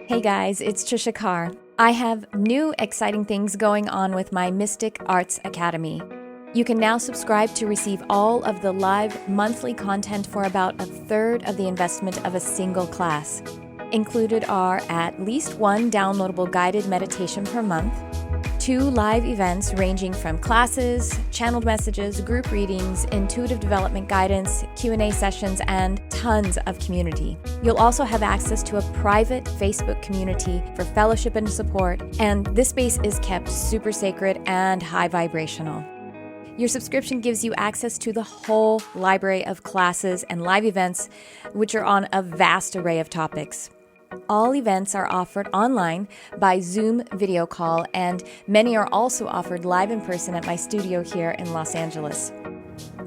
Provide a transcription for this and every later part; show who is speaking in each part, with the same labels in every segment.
Speaker 1: Hey guys, it's Tricia Carr. I have new exciting things going on with my Mystic Arts Academy. You can now subscribe to receive all of the live monthly content for about a third of the investment of a single class. Included are at least one downloadable guided meditation per month, 2 live events ranging from classes, channeled messages, group readings, intuitive development guidance, Q&A sessions, and tons of community. You'll also have access to a private Facebook community for fellowship and support, and this space is kept super sacred and high vibrational. Your subscription gives you access to the whole library of classes and live events, which are on a vast array of topics. All events are offered online by Zoom video call, and many are also offered live in person at my studio here in Los Angeles.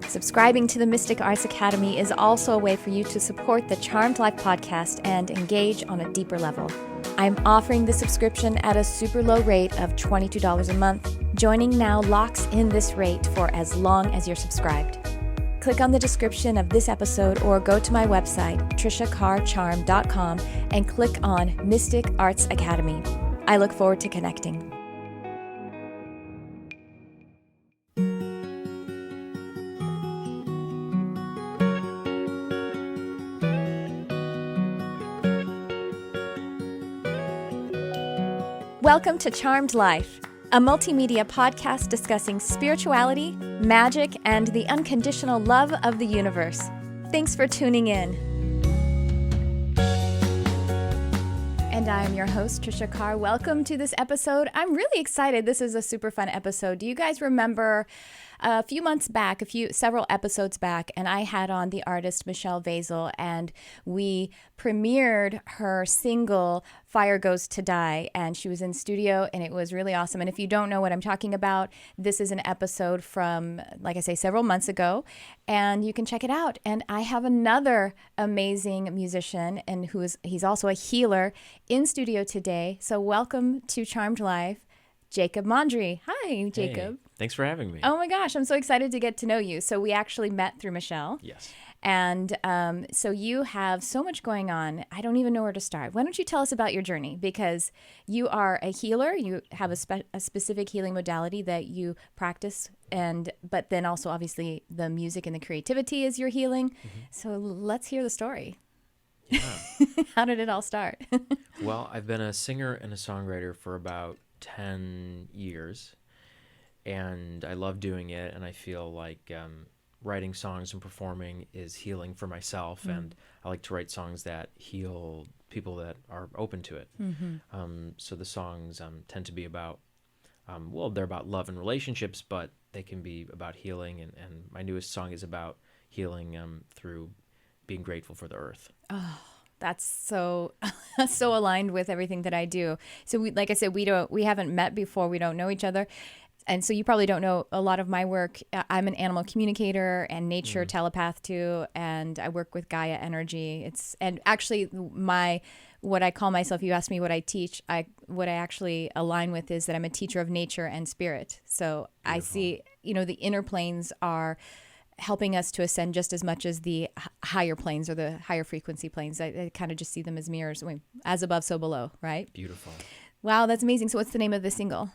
Speaker 1: Subscribing to the Mystic Arts Academy is also a way for you to support the Charmed Life podcast and engage on a deeper level. I'm offering the subscription at a super low rate of $22 a month. Joining now locks in this rate for as long as you're subscribed. Click on the description of this episode or go to my website, triciacarcharm.com, and click on Mystic Arts Academy. I look forward to connecting. Welcome to Charmed Life, a multimedia podcast discussing spirituality, magic, and the unconditional love of the universe. Thanks for tuning in. And I am your host, Tricia Carr. Welcome to this episode. I'm really excited. This is a super fun episode. Do you guys remember a few months back, several episodes back, and I had on the artist Michelle Vazel, and we premiered her single, Fire Goes to Die, and she was in studio, and it was really awesome. And if you don't know what I'm talking about, this is an episode from, like I say, several months ago, and you can check it out. And I have another amazing musician, and he's also a healer in studio today. So welcome to Charmed Life, Jacob Mondry. Hi, Jacob.
Speaker 2: Hey, thanks for having me.
Speaker 1: Oh my gosh, I'm so excited to get to know you. So we actually met through Michelle.
Speaker 2: Yes.
Speaker 1: And so you have so much going on. I don't even know where to start. Why don't you tell us about your journey? Because you are a healer. You have a specific healing modality that you practice, but then also obviously the music and the creativity is your healing. Mm-hmm. So let's hear the story.
Speaker 2: Yeah.
Speaker 1: How did it all start?
Speaker 2: Well, I've been a singer and a songwriter for about 10 years, and I love doing it, and I feel like writing songs and performing is healing for myself, and I like to write songs that heal people that are open to it. Mm-hmm. So the songs tend to be about, they're about love and relationships, but they can be about healing, and my newest song is about healing through being grateful for the earth.
Speaker 1: Oh, that's so aligned with everything that I do. So like I said, we haven't met before. We don't know each other. And so you probably don't know a lot of my work. I'm an animal communicator and nature telepath too, and I work with Gaia energy. And actually what I call myself, you asked me what I teach, what I actually align with is that I'm a teacher of nature and spirit. So beautiful. I see, the inner planes are helping us to ascend just as much as the higher planes or the higher frequency planes. I kind of just see them as mirrors, as above, so below, right?
Speaker 2: Beautiful.
Speaker 1: Wow, that's amazing. So what's the name of the single?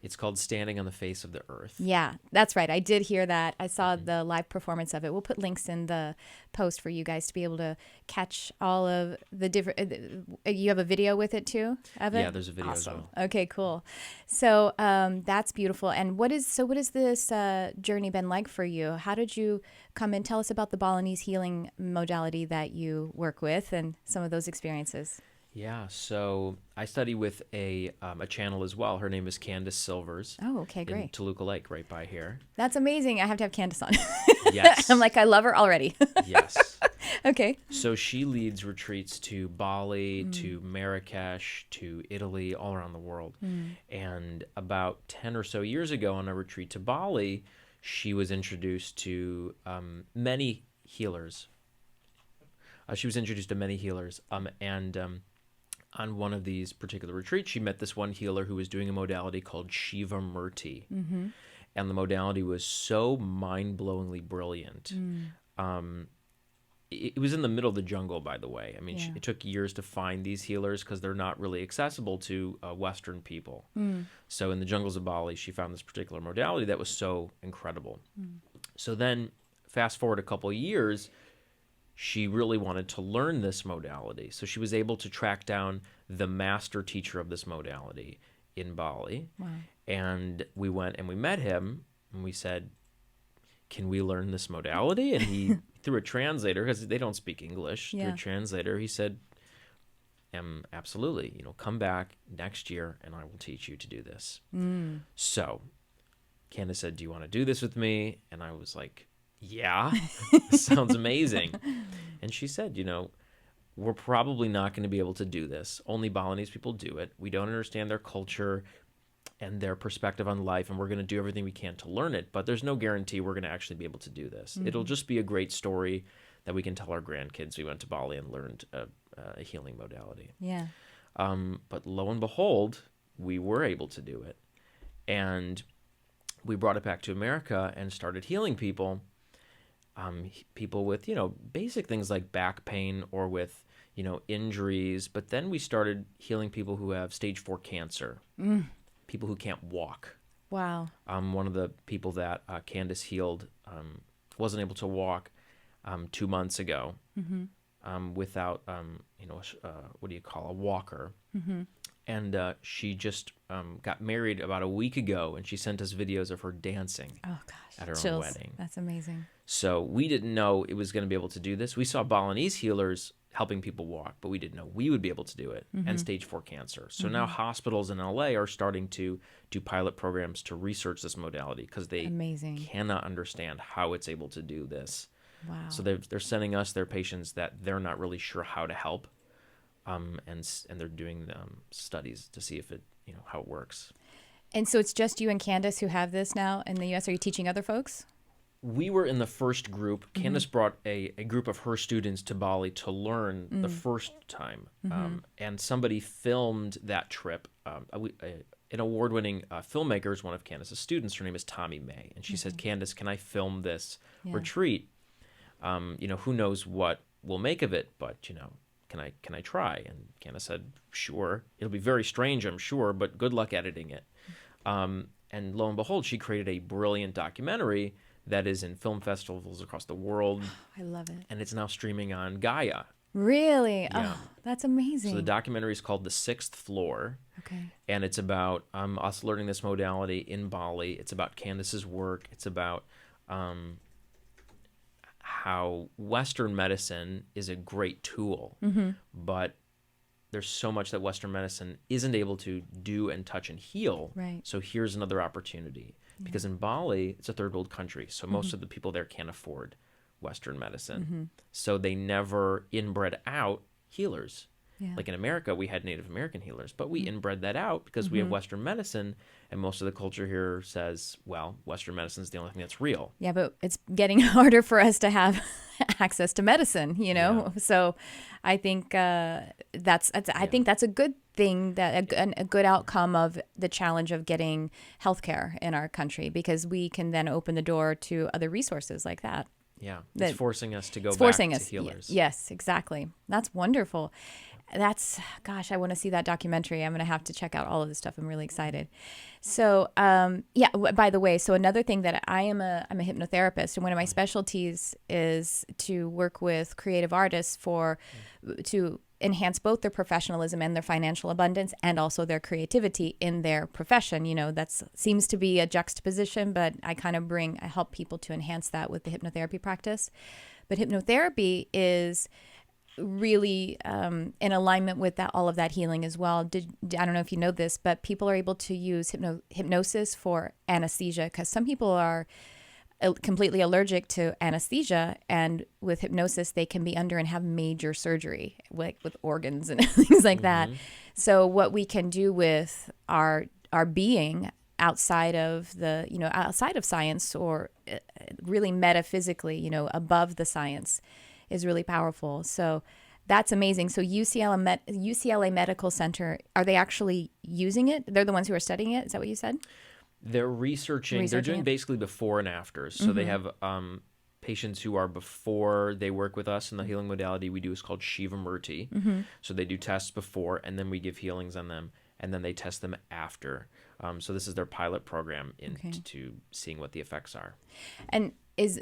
Speaker 2: It's called Standing on the Face of the Earth.
Speaker 1: Yeah, that's right. I did hear that. I saw the live performance of it. We'll put links in the post for you guys to be able to catch all of the different... You have a video with it too, of it?
Speaker 2: Yeah, there's a video as well.
Speaker 1: Okay, cool. So that's beautiful. And what is this journey been like for you? How did you come in? Tell us about the Balinese healing modality that you work with and some of those experiences.
Speaker 2: Yeah, so I study with a channel as well. Her name is Candace Silvers.
Speaker 1: Oh, okay, great.
Speaker 2: In Toluca Lake, right by here.
Speaker 1: That's amazing. I have to have Candace on.
Speaker 2: Yes.
Speaker 1: I'm like, I love her already.
Speaker 2: Yes.
Speaker 1: Okay.
Speaker 2: So she leads retreats to Bali, to Marrakesh, to Italy, all around the world. And about 10 or so years ago on a retreat to Bali, she was introduced to many healers. On one of these particular retreats, she met this one healer who was doing a modality called Shiva Murti. Mm-hmm. And the modality was so mind-blowingly brilliant. it was in the middle of the jungle, by the way. I mean, it took years to find these healers because they're not really accessible to Western people. So in the jungles of Bali, she found this particular modality that was so incredible. So then fast forward a couple of years, she really wanted to learn this modality. So she was able to track down the master teacher of this modality in Bali.
Speaker 1: Wow.
Speaker 2: And we went and we met him and we said, can we learn this modality? And he, through a translator, because they don't speak English, through a translator, he said, absolutely, come back next year and I will teach you to do this. So Candace said, do you want to do this with me? And I was like, yeah, this sounds amazing. And she said, we're probably not going to be able to do this. Only Balinese people do it. We don't understand their culture and their perspective on life, and we're going to do everything we can to learn it, but there's no guarantee we're going to actually be able to do this. It'll just be a great story that we can tell our grandkids we went to Bali and learned a healing modality.
Speaker 1: Yeah.
Speaker 2: But lo and behold, we were able to do it. And we brought it back to America and started healing people. People with, basic things like back pain or with, injuries. But then we started healing people who have stage 4 cancer, people who can't walk.
Speaker 1: Wow.
Speaker 2: One of the people that Candace healed wasn't able to walk 2 months ago without, what do you call a walker? And she just got married about a week ago, and she sent us videos of her dancing at her own wedding.
Speaker 1: That's amazing.
Speaker 2: So we didn't know it was going to be able to do this. We saw Balinese healers helping people walk, but we didn't know we would be able to do it, and stage 4 cancer. So now hospitals in LA are starting to do pilot programs to research this modality because they cannot understand how it's able to do this.
Speaker 1: Wow.
Speaker 2: So they're sending us their patients that they're not really sure how to help. And they're doing studies to see if it, how it works.
Speaker 1: And so it's just you and Candace who have this now in the U.S. Are you teaching other folks?
Speaker 2: We were in the first group. Candace brought a group of her students to Bali to learn the first time. And somebody filmed that trip. An award-winning filmmaker is one of Candace's students. Her name is Tommee May. And she said, Candace, can I film this retreat? Who knows what we'll make of it, but, can I try? And Candace said, sure. It'll be very strange, I'm sure, but good luck editing it. And lo and behold, she created a brilliant documentary that is in film festivals across the world.
Speaker 1: I love it.
Speaker 2: And it's now streaming on Gaia.
Speaker 1: Really?
Speaker 2: Yeah.
Speaker 1: Oh, that's amazing.
Speaker 2: So the documentary is called The Sixth Floor.
Speaker 1: Okay.
Speaker 2: And it's about us learning this modality in Bali. It's about Candace's work. It's about how Western medicine is a great tool, but there's so much that Western medicine isn't able to do and touch and heal.
Speaker 1: Right.
Speaker 2: So here's another opportunity. Because in Bali, it's a third world country, so most of the people there can't afford Western medicine. So they never inbred out healers.
Speaker 1: Yeah.
Speaker 2: Like in America, we had Native American healers, but we inbred that out because we have Western medicine, and most of the culture here says, well, Western medicine is the only thing that's real.
Speaker 1: Yeah, but it's getting harder for us to have access to medicine, So I think I think that's a good thing, that a good outcome of the challenge of getting healthcare in our country, because we can then open the door to other resources like that.
Speaker 2: Yeah, it's forcing us to go back to healers.
Speaker 1: Yes, exactly. That's wonderful. I want to see that documentary. I'm going to have to check out all of this stuff. I'm really excited. So, by the way, so another thing that I'm a hypnotherapist, and one of my specialties is to work with creative artists to enhance both their professionalism and their financial abundance, and also their creativity in their profession. That seems to be a juxtaposition, but I help people to enhance that with the hypnotherapy practice. But hypnotherapy is really in alignment with all of that healing as well. I don't know if you know this, but people are able to use hypnosis for anesthesia, because some people are completely allergic to anesthesia, and with hypnosis they can be under and have major surgery, like with organs and things like that. So what we can do with our being outside of outside of science, or really metaphysically, above the science, is really powerful. So that's amazing. So UCLA Medical Center, are they actually using it? They're the ones who are studying it? Is that what you said?
Speaker 2: They're researching. They're doing basically before and afters. So they have patients who are before they work with us, and the healing modality we do is called Shiva Murti. So they do tests before, and then we give healings on them, and then they test them after. So this is their pilot program into seeing what the effects are.
Speaker 1: And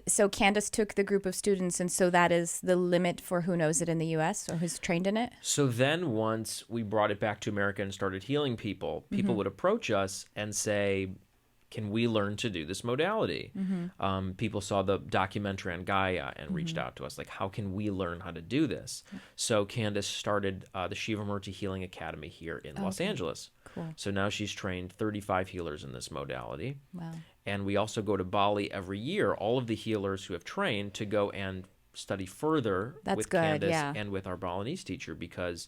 Speaker 1: so Candace took the group of students, and so that is the limit for who knows it in the U.S. or who's trained in it?
Speaker 2: So then once we brought it back to America and started healing people, people would approach us and say, can we learn to do this modality? People saw the documentary on Gaia and reached out to us, like, how can we learn how to do this? So Candace started the Shiva Murti Healing Academy here in Los Angeles.
Speaker 1: Cool.
Speaker 2: So now she's trained 35 healers in this modality.
Speaker 1: Wow.
Speaker 2: And we also go to Bali every year, all of the healers who have trained, to go and study further with Candace and with our Balinese teacher, because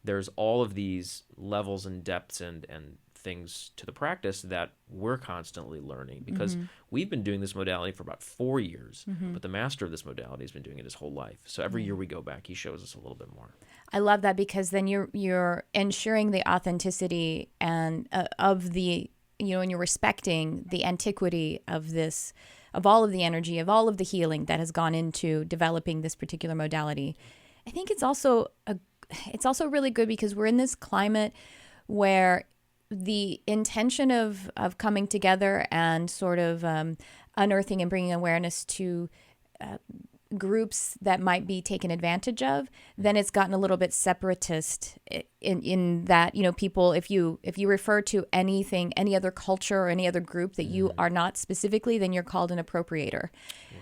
Speaker 2: there's all of these levels and depths and things to the practice that we're constantly learning, because we've been doing this modality for about 4 years, but the master of this modality has been doing it his whole life. So every year we go back, he shows us a little bit more.
Speaker 1: I love that, because then you're ensuring the authenticity and of the, and you're respecting the antiquity of this, of all of the energy, of all of the healing that has gone into developing this particular modality. I think it's also really good because we're in this climate where the intention of coming together and sort of unearthing and bringing awareness to groups that might be taken advantage of, then it's gotten a little bit separatist in that, people, if you refer to anything, any other culture or any other group that you are not specifically, then you're called an appropriator.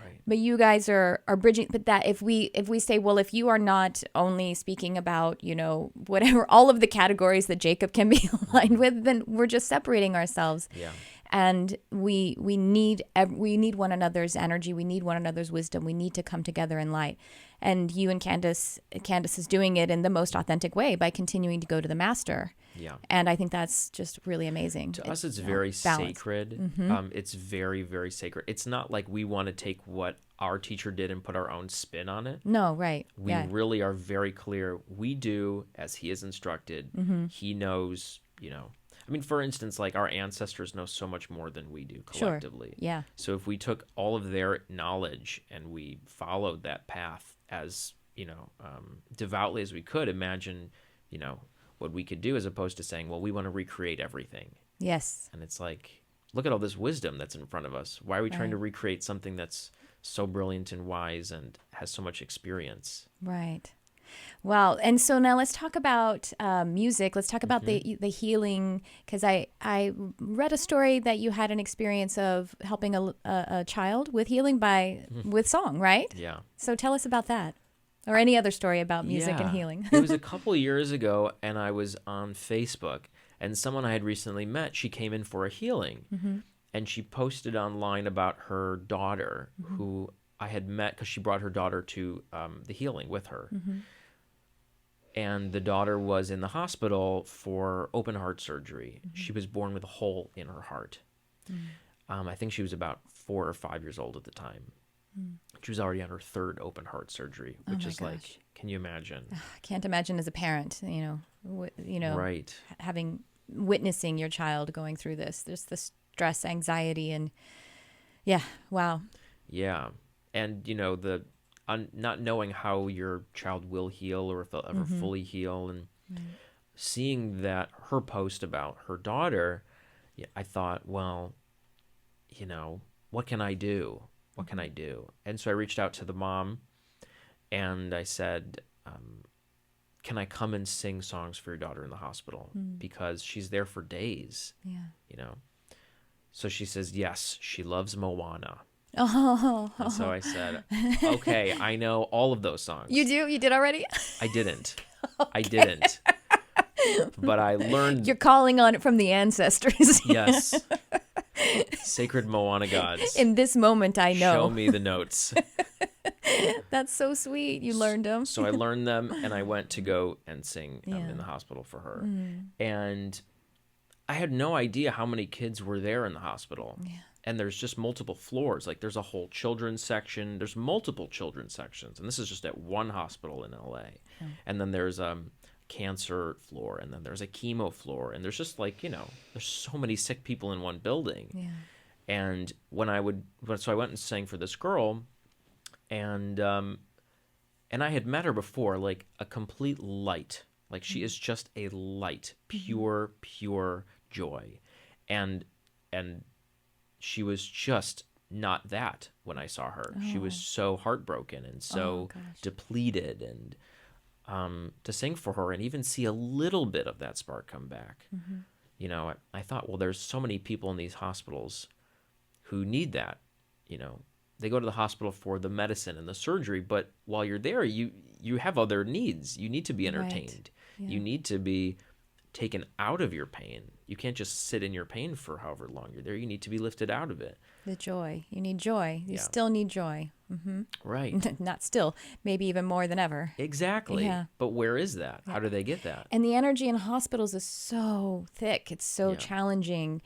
Speaker 2: Right.
Speaker 1: But you guys are bridging, but that if we say, well, if you are not only speaking about, whatever, all of the categories that Jacob can be aligned with, then we're just separating ourselves.
Speaker 2: Yeah.
Speaker 1: And we need one another's energy. We need one another's wisdom. We need to come together in light. And you and Candace is doing it in the most authentic way by continuing to go to the master.
Speaker 2: Yeah.
Speaker 1: And I think that's just really amazing.
Speaker 2: To us, it's very sacred. It's very, very sacred. It's not like we want to take what our teacher did and put our own spin on it.
Speaker 1: No, right.
Speaker 2: We really are very clear. We do as he is instructed. He knows, for instance, like our ancestors know so much more than we do collectively.
Speaker 1: Sure. Yeah.
Speaker 2: So if we took all of their knowledge and we followed that path as, devoutly as we could, imagine, what we could do, as opposed to saying, well, we want to recreate everything.
Speaker 1: Yes.
Speaker 2: And it's like, look at all this wisdom that's in front of us. Why are we trying to recreate something that's so brilliant and wise and has so much experience?
Speaker 1: Right. Wow. And so now let's talk about music. Let's talk about the healing, because I read a story that you had an experience of helping a child with healing with song, right?
Speaker 2: Yeah.
Speaker 1: So tell us about that, or any other story about music and healing.
Speaker 2: It was a couple years ago, and I was on Facebook, and someone I had recently met, she came in for a healing, and she posted online about her daughter, who I had met because she brought her daughter to the healing with her. And the daughter was in the hospital for open heart surgery. She was born with a hole in her heart. I think she was about 4 or 5 years old at the time. She was already on her 3rd open heart surgery, which is like, can you imagine?
Speaker 1: I can't imagine as a parent,
Speaker 2: right,
Speaker 1: witnessing your child going through this. There's the stress, anxiety, and wow.
Speaker 2: Yeah. And, not knowing how your child will heal or if they'll ever fully heal, and seeing that her post about her daughter, I thought, well, what can I do? What can I do? And so I reached out to the mom and I said, can I come and sing songs for your daughter in the hospital? Because she's there for days, So she says, yes, she loves Moana.
Speaker 1: Oh.
Speaker 2: And so I said, okay, I know all of those songs.
Speaker 1: You do? You did already?
Speaker 2: I didn't.
Speaker 1: Okay.
Speaker 2: I didn't. But I learned.
Speaker 1: You're calling on it from the ancestors.
Speaker 2: Yes. Sacred Moana gods.
Speaker 1: In this moment, I know.
Speaker 2: Show me the notes.
Speaker 1: That's so sweet. You learned them.
Speaker 2: So I learned them, and I went to go and sing in the hospital for her. And I had no idea how many kids were there in the hospital. Yeah. And there's just multiple floors. Like, there's a whole children's section. There's multiple children's sections. And this is just at one hospital in LA. Yeah. And then there's cancer floor, and then there's a chemo floor. And there's just like, there's so many sick people in one building. Yeah. And so I went and sang for this girl, And I had met her before, like a complete light. Like she is just a light, pure joy. And she was just not that when I saw her. She was so heartbroken and so depleted, and to sing for her and even see a little bit of that spark come back. You know, I thought, well, there's so many people in these hospitals who need that. You know, they go to the hospital for the medicine and the surgery, but while you're there, you have other needs. You need to be entertained.
Speaker 1: Yeah.
Speaker 2: You need to be taken out of your pain. You can't just sit in your pain for however long you're there. You need to be lifted out of it.
Speaker 1: The joy. You need joy. You still need joy.
Speaker 2: Right.
Speaker 1: Not still, maybe even more than ever.
Speaker 2: Exactly.
Speaker 1: Yeah.
Speaker 2: But where is that? How do they get that?
Speaker 1: And the energy in hospitals is so thick. It's so challenging.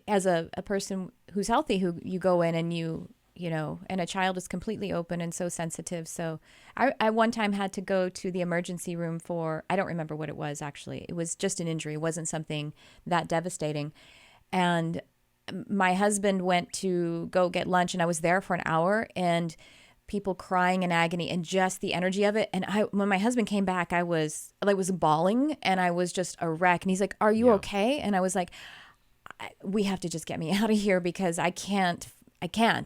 Speaker 1: As a person who's healthy, who you go in and you know, and a child is completely open and so sensitive. So I one time had to go to the emergency room for, I don't remember what it was actually. It was just an injury. It wasn't something that devastating. And my husband went to go get lunch, and I was there for an hour, and people crying in agony and just the energy of it. And when my husband came back, I was bawling, and I was just a wreck. And he's like, "Are you okay?" And I was like, "We have to just get me out of here because I can't,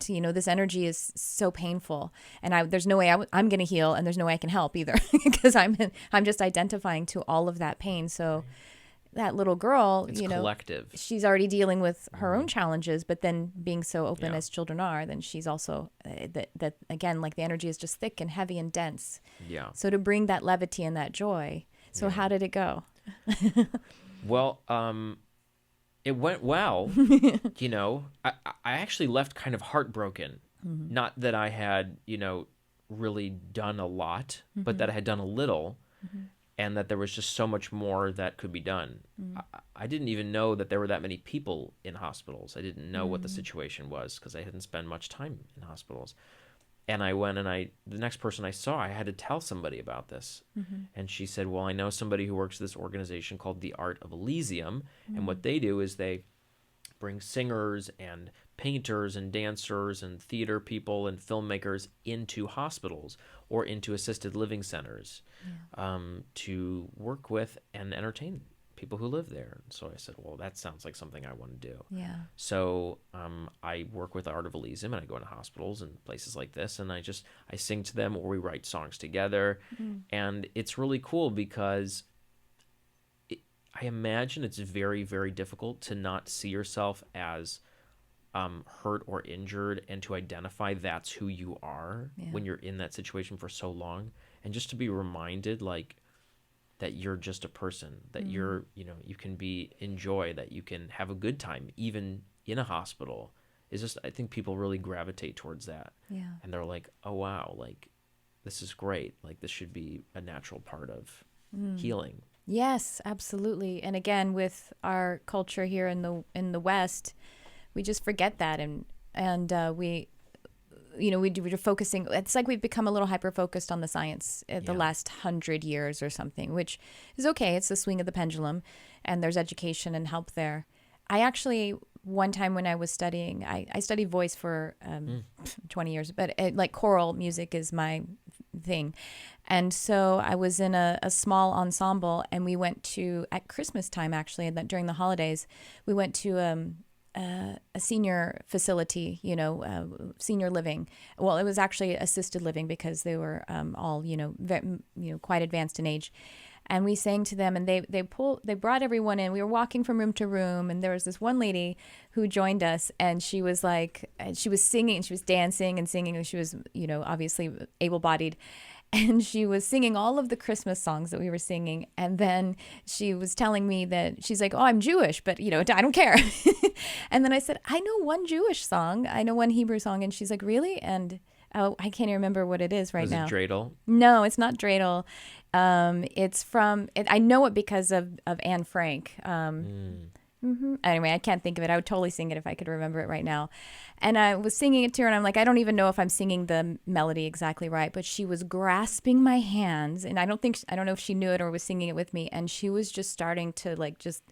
Speaker 1: you know, this energy is so painful, and there's no way I'm going to heal, and there's no way I can help either because I'm just identifying to all of that pain." So that little girl,
Speaker 2: it's
Speaker 1: you know,
Speaker 2: collective.
Speaker 1: She's already dealing with her own challenges, but then being so open as children are, then she's also that again, like the energy is just thick and heavy and dense. Yeah. So to bring that levity and that joy. So how did it go?
Speaker 2: Well, it went well. You know, I actually left kind of heartbroken. Not that I had, you know, really done a lot, but that I had done a little. And that there was just so much more that could be done. I didn't even know that there were that many people in hospitals. I didn't know what the situation was because I hadn't spent much time in hospitals. And I went and the next person I saw, I had to tell somebody about this. And she said, well, I know somebody who works at this organization called the Art of Elysium. And what they do is they bring singers and painters and dancers and theater people and filmmakers into hospitals or into assisted living centers to work with and entertain people who live there. And so I said, well, that sounds like something I want to do. Yeah. So I work with the Art of Elysium, and I go into hospitals and places like this, and I sing to them, or we write songs together. And it's really cool because I imagine it's very, very difficult to not see yourself as hurt or injured, and to identify that's who you are when you're in that situation for so long, and just to be reminded like that you're just a person, that you're, you know, you can be in joy, that you can have a good time even in a hospital. Is just, I think people really gravitate towards that. Yeah. And they're like, oh wow, like this is great, like this should be a natural part of healing.
Speaker 1: Yes, absolutely. And again, with our culture here in the West, we just forget that, and we, you know, we're focusing. It's like we've become a little hyper focused on the science the last 100 years or something, which is okay. It's the swing of the pendulum, and there's education and help there. I actually, one time when I was studying, I studied voice for 20 years, but like choral music is my thing. And so I was in a small ensemble, and we went to, at Christmas time actually, and during the holidays, we went to a senior facility, you know, senior living. Well, it was actually assisted living because they were all, you know, quite advanced in age. And we sang to them, and they brought everyone in. We were walking from room to room, and there was this one lady who joined us, and she was like, she was singing, she was dancing and singing, and she was, you know, obviously able-bodied. And she was singing all of the Christmas songs that we were singing. And then she was telling me that she's like, oh, I'm Jewish, but, you know, I don't care. And then I said, I know one Jewish song. I know one Hebrew song. And she's like, really? And I can't even remember what it is right now.
Speaker 2: Is it dreidel?
Speaker 1: No, it's not dreidel. It's from, I know it because of Anne Frank. Anyway, I can't think of it. I would totally sing it if I could remember it right now. And I was singing it to her, and I'm like, I don't even know if I'm singing the melody exactly right, but she was grasping my hands, and I don't know if she knew it or was singing it with me, and she was just starting to like just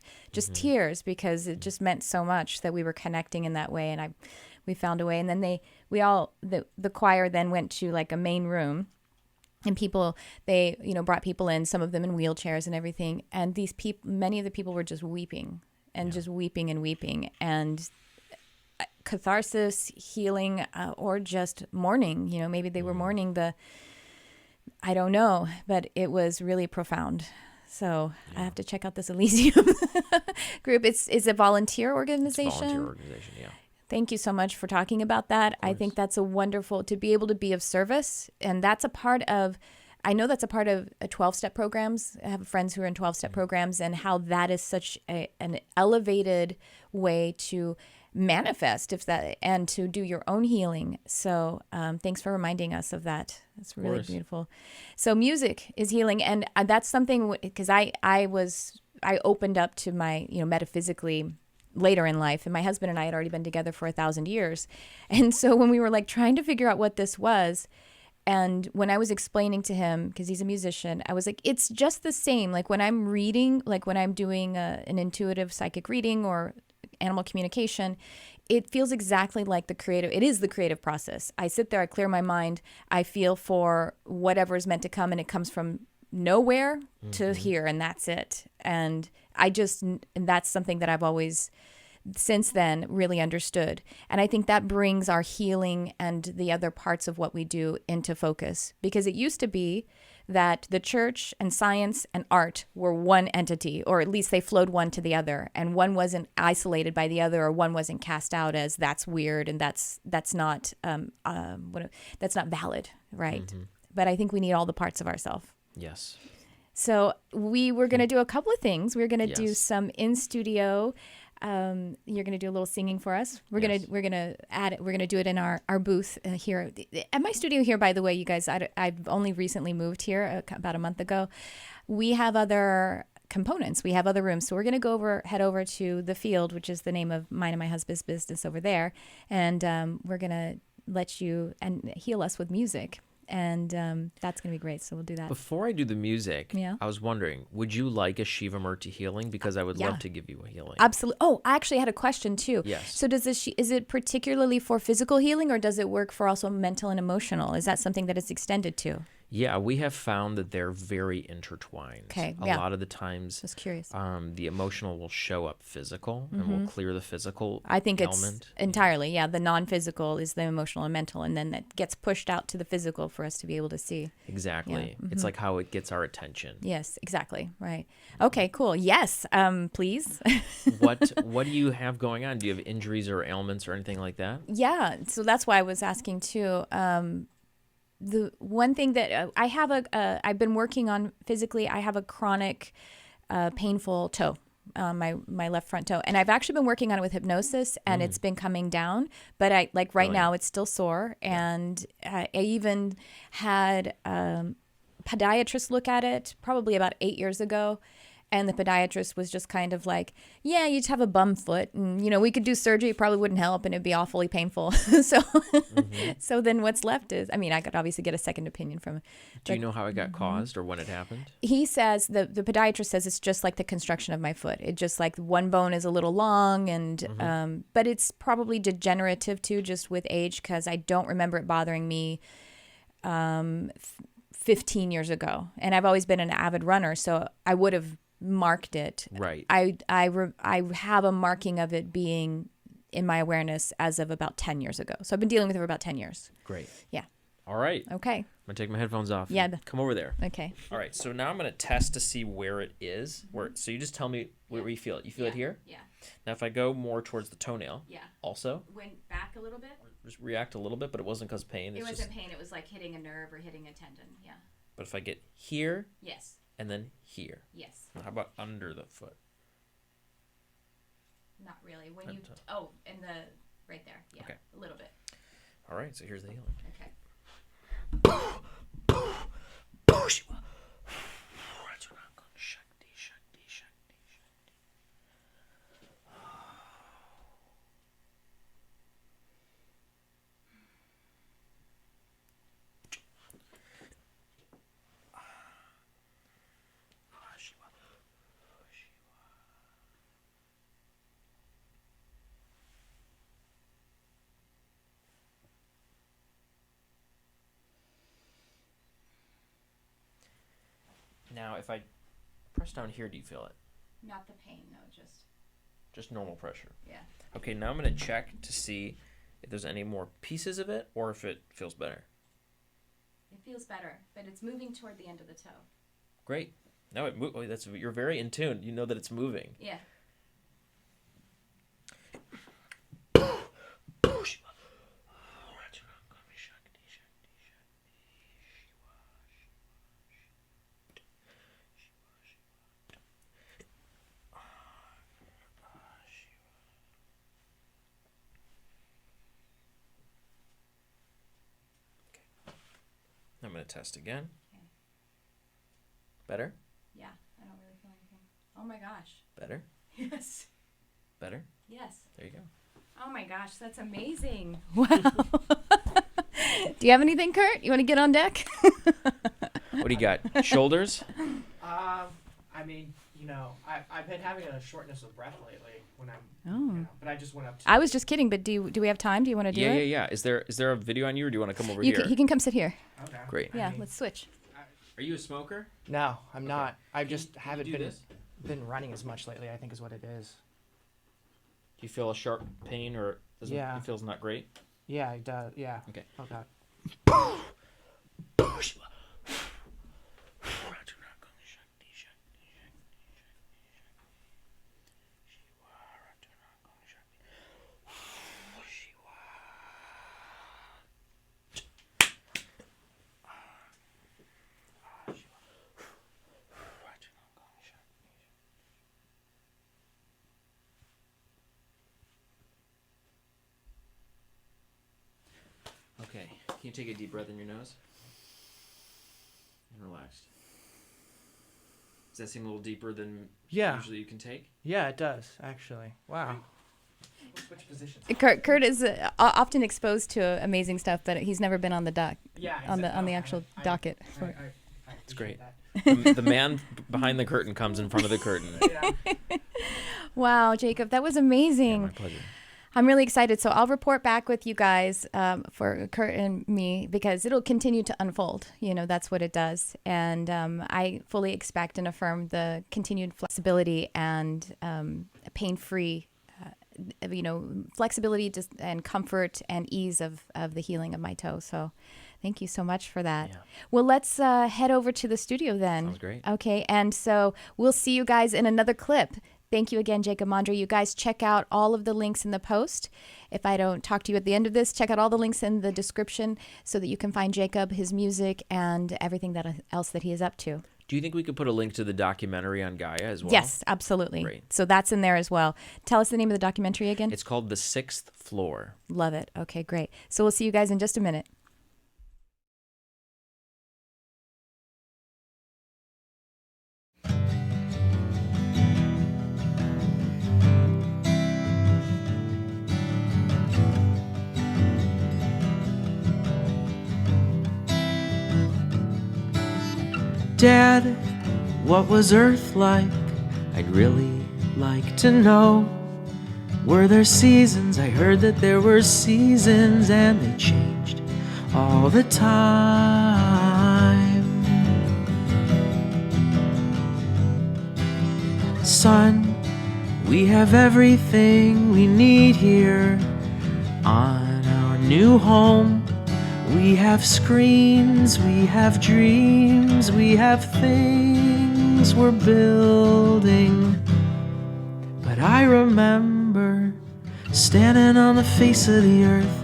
Speaker 1: tears, because it just meant so much that we were connecting in that way, and we found a way. And then the choir then went to like a main room, and people, they, brought people in, some of them in wheelchairs and everything. And these people, many of the people were just weeping and just weeping and weeping, and catharsis, healing, or just mourning. Maybe they were mourning I don't know, but it was really profound. So I have to check out this Elysium group. It's a volunteer organization.
Speaker 2: It's a volunteer organization, yeah.
Speaker 1: Thank you so much for talking about that. I think that's a wonderful, to be able to be of service. And that's a part of, I know that's a part of 12-step programs. I have friends who are in 12-step programs, and how that is such an elevated way to manifest and to do your own healing. So thanks for reminding us of that. That's really beautiful. So music is healing. And that's something, because I opened up to my, metaphysically later in life, and my husband and I had already been together for 1,000 years. And so when we were like trying to figure out what this was, and when I was explaining to him, because he's a musician, I was like, it's just the same. Like when I'm reading, like when I'm doing an intuitive psychic reading or animal communication, it feels exactly like it is the creative process. I sit there, I clear my mind, I feel for whatever is meant to come, and it comes from nowhere to here, and that's it. And that's something that I've always, since then, really understood. And I think that brings our healing and the other parts of what we do into focus, because it used to be that the church and science and art were one entity, or at least they flowed one to the other, and one wasn't isolated by the other, or one wasn't cast out as that's weird and that's not that's not valid, right? But I think we need all the parts of ourselves.
Speaker 2: Yes.
Speaker 1: So we were going to do a couple of things. We're going to do some in studio. You're going to do a little singing for us. We're going to do it in our booth here at my studio here. By the way, you guys, I've only recently moved here about a month ago. We have other components. We have other rooms. So we're going to head over to the Field, which is the name of mine and my husband's business over there. And we're going to let you and heal us with music. And that's going to be great. So we'll do that.
Speaker 2: Before I do the music, I was wondering, would you like a Shiva Murti healing? Because I would love to give you a healing.
Speaker 1: Absolutely. Oh, I actually had a question too.
Speaker 2: Yes.
Speaker 1: So is it particularly for physical healing, or does it work for also mental and emotional? Is that something that it's extended to?
Speaker 2: Yeah, we have found that they're very intertwined.
Speaker 1: Okay.
Speaker 2: A lot of the times,
Speaker 1: just curious.
Speaker 2: The emotional will show up physical, and will clear the physical.
Speaker 1: I think
Speaker 2: element.
Speaker 1: It's entirely, the non-physical is the emotional and mental, and then that gets pushed out to the physical for us to be able to see.
Speaker 2: Exactly. Yeah. It's like how it gets our attention.
Speaker 1: Yes, exactly. Right. Okay, cool. Yes, please.
Speaker 2: What do you have going on? Do you have injuries or ailments or anything like that?
Speaker 1: Yeah, so that's why I was asking too. The one thing that I have I've been working on physically, I have a chronic, painful toe, my left front toe, and I've actually been working on it with hypnosis, and it's been coming down. But right now it's still sore, and I even had a podiatrist look at it probably about 8 years ago. And the podiatrist was just kind of like, yeah, you just have a bum foot, and we could do surgery, it probably wouldn't help, and it'd be awfully painful. So then what's left is, I could obviously get a second opinion from him.
Speaker 2: Do you know how it got caused or when it happened?
Speaker 1: He says, the podiatrist says it's just like the construction of my foot. It just like one bone is a little long, and but it's probably degenerative too, just with age, because I don't remember it bothering me 15 years ago. And I've always been an avid runner, so I would have marked it.
Speaker 2: Right.
Speaker 1: I have a marking of it being in my awareness as of about 10 years ago. So I've been dealing with it for about 10 years.
Speaker 2: Great.
Speaker 1: Yeah.
Speaker 2: All right.
Speaker 1: Okay.
Speaker 2: I'm going to take my headphones off.
Speaker 1: Yeah.
Speaker 2: Come over there.
Speaker 1: Okay.
Speaker 2: All right. So now I'm going to test to see where it is. So you just tell me where you feel it. You feel it here?
Speaker 1: Yeah.
Speaker 2: Now if I go more towards the toenail.
Speaker 1: Yeah.
Speaker 2: Also.
Speaker 1: Went back a little bit.
Speaker 2: Just react a little bit, but it wasn't because pain.
Speaker 1: It wasn't pain. It was like hitting a nerve or hitting a tendon. Yeah.
Speaker 2: But if I get here.
Speaker 1: Yes.
Speaker 2: And then here.
Speaker 1: Yes.
Speaker 2: How about under the foot?
Speaker 1: Not really. When you in the right there. Yeah. Okay. A little bit.
Speaker 2: All right. So here's the healing.
Speaker 1: Okay.
Speaker 2: Now, if I press down here, do you feel it?
Speaker 1: Not the pain, no,
Speaker 2: Just normal pressure.
Speaker 1: yeah.
Speaker 2: Okay, now I'm going to check to see if there's any more pieces of it or if it feels better.
Speaker 1: It feels better, but it's moving toward the end of the toe.
Speaker 2: Great. Now it moves. Oh, you're very in tune. You know that it's moving.
Speaker 1: Yeah.
Speaker 2: I'm going to test again.
Speaker 1: Okay.
Speaker 2: Better?
Speaker 1: Yeah, I don't really feel anything. Oh my gosh.
Speaker 2: Better?
Speaker 1: Yes.
Speaker 2: Better?
Speaker 1: Yes.
Speaker 2: There you go.
Speaker 1: Oh my gosh, that's amazing. Wow. Do you have anything, Kurt? You want to get on deck?
Speaker 2: What do you got? Shoulders?
Speaker 3: I mean, I've been having a shortness of breath lately when I'm,
Speaker 1: Oh.
Speaker 3: but I just went up to.
Speaker 1: I was just kidding, but do we have time? Do you want to do it?
Speaker 2: Yeah. Is there a video on you, or do you want to come over
Speaker 1: You
Speaker 2: here?
Speaker 1: he can come sit here.
Speaker 3: Okay.
Speaker 2: Great.
Speaker 1: Yeah, let's switch.
Speaker 2: Are you a smoker?
Speaker 3: No, I'm not. I
Speaker 2: Can
Speaker 3: just
Speaker 2: you
Speaker 3: haven't
Speaker 2: do
Speaker 3: been
Speaker 2: this?
Speaker 3: running as much lately, I think is what it is.
Speaker 2: Do you feel a sharp pain, or
Speaker 3: Yeah.
Speaker 2: it feels not great?
Speaker 3: Yeah, it does. Yeah.
Speaker 2: Okay.
Speaker 3: Oh, God.
Speaker 2: Okay. Can you take a deep breath in your nose? And relax. Does that seem a little deeper than usually you can take?
Speaker 3: Yeah, it does, actually. Wow. We'll switch positions.
Speaker 1: Kurt is often exposed to amazing stuff, but he's never been on the dock.
Speaker 3: Yeah,
Speaker 1: on the actual docket.
Speaker 2: It's great.
Speaker 3: That.
Speaker 2: The man behind the curtain comes in front of the curtain.
Speaker 3: Yeah.
Speaker 1: Wow, Jacob, that was amazing.
Speaker 2: Yeah, my pleasure.
Speaker 1: I'm really excited. So I'll report back with you guys for Kurt and me because it'll continue to unfold. That's what it does. And I fully expect and affirm the continued flexibility and pain-free, flexibility and comfort and ease of the healing of my toe. So thank you so much for that.
Speaker 2: Yeah.
Speaker 1: Well, let's head over to the studio then.
Speaker 2: Sounds great.
Speaker 1: Okay. And so we'll see you guys in another clip. Thank you again, Jacob Mondry. You guys check out all of the links in the post. If I don't talk to you at the end of this, check out all the links in the description so that you can find Jacob, his music, and everything else that he is up to.
Speaker 2: Do you think we could put a link to the documentary on Gaia as well?
Speaker 1: Yes, absolutely.
Speaker 2: Great.
Speaker 1: So that's in there as well. Tell us the name of the documentary again.
Speaker 2: It's called The Sixth Floor.
Speaker 1: Love it. Okay, great. So we'll see you guys in just a minute.
Speaker 3: Dad, what was Earth like? I'd really like to know. Were there seasons? I heard that there were seasons and they changed all the time. Son, we have everything we need here on our new home. We have screens, we have dreams, we have things we're building. But I remember standing on the face of the earth,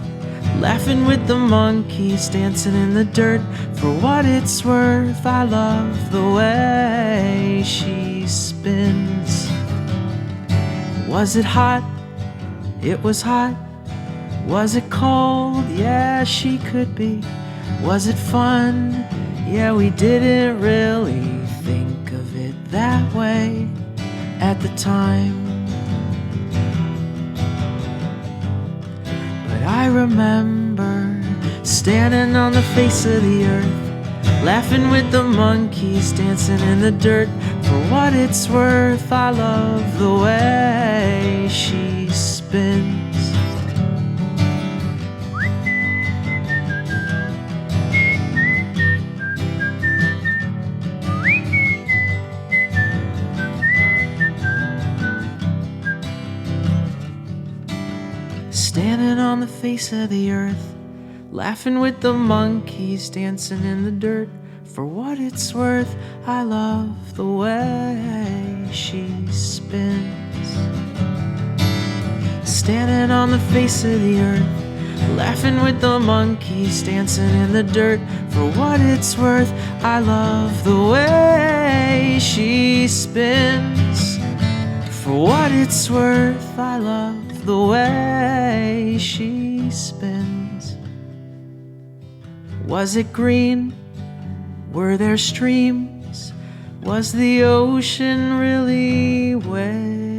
Speaker 3: laughing with the monkeys, dancing in the dirt. For what it's worth, I love the way she spins. Was it hot? It was hot. Was it cold? Yeah, she could be. Was it fun? Yeah, we didn't really think of it that way at the time. But I remember standing on the face of the earth, laughing with the monkeys, dancing in the dirt. For what it's worth, I love the way she spins. face of the earth, laughing with the monkeys, dancing in the dirt. For what it's worth, I love the way she spins. Standing on the face of the earth, laughing with the monkeys, dancing in the dirt. For what it's worth, I love the way she spins. For what it's worth, I love the way she spins. Was it green? Were there streams? Was the ocean really waving?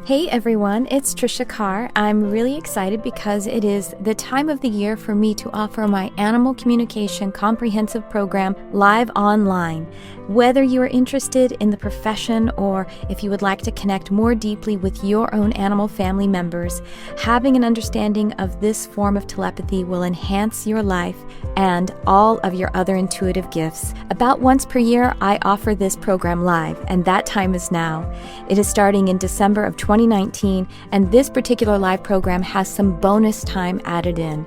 Speaker 1: Hey everyone, it's Tricia Carr. I'm really excited because it is the time of the year for me to offer my Animal Communication Comprehensive Program live online. Whether you are interested in the profession or if you would like to connect more deeply with your own animal family members, having an understanding of this form of telepathy will enhance your life and all of your other intuitive gifts. About once per year, I offer this program live, and that time is now. It is starting in December of 2019, and this particular live program has some bonus time added in.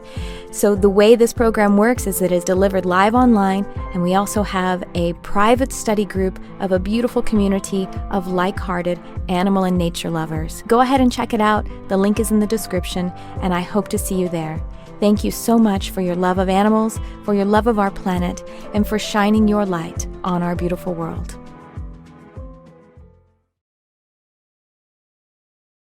Speaker 1: So the way this program works is it is delivered live online, and we also have a private study group of a beautiful community of like-hearted animal and nature lovers. Go ahead and check it out. The link is in the description, and I hope to see you there. Thank you so much for your love of animals, for your love of our planet, and for shining your light on our beautiful world.